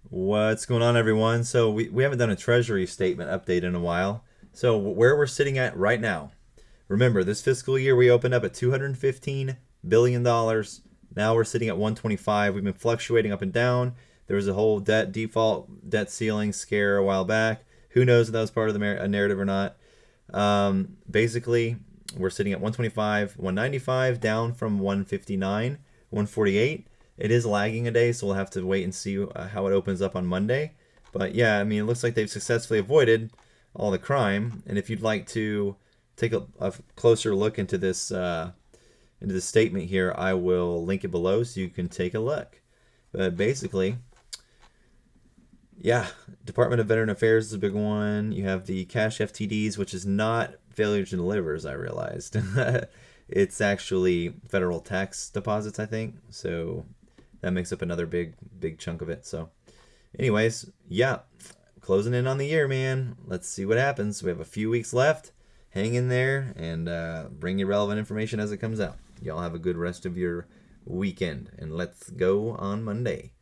What's going on, everyone? So we haven't done a Treasury statement update in a while. So where we're sitting at right now. Remember, this fiscal year we opened up at $215 billion. Now we're sitting at 125. We've been fluctuating up and down. There was a whole debt ceiling scare a while back. Who knows if that was part of the narrative or not. Basically, we're sitting at 125, 195, down from 159, 148. It is lagging a day, so we'll have to wait and see how it opens up on Monday. But yeah, I mean, it looks like they've successfully avoided all the crime. And if you'd like to take a closer look into this statement here, I will link it below so you can take a look. But basically, yeah, Department of Veteran Affairs is a big one. You have the cash FTDs, which is not failure to deliver, as I realized. It's actually federal tax deposits, I think. So that makes up another big chunk of it. So anyways, yeah, closing in on the year, man. Let's see what happens. We have a few weeks left. Hang in there and bring you relevant information as it comes out. Y'all have a good rest of your weekend, and let's go on Monday.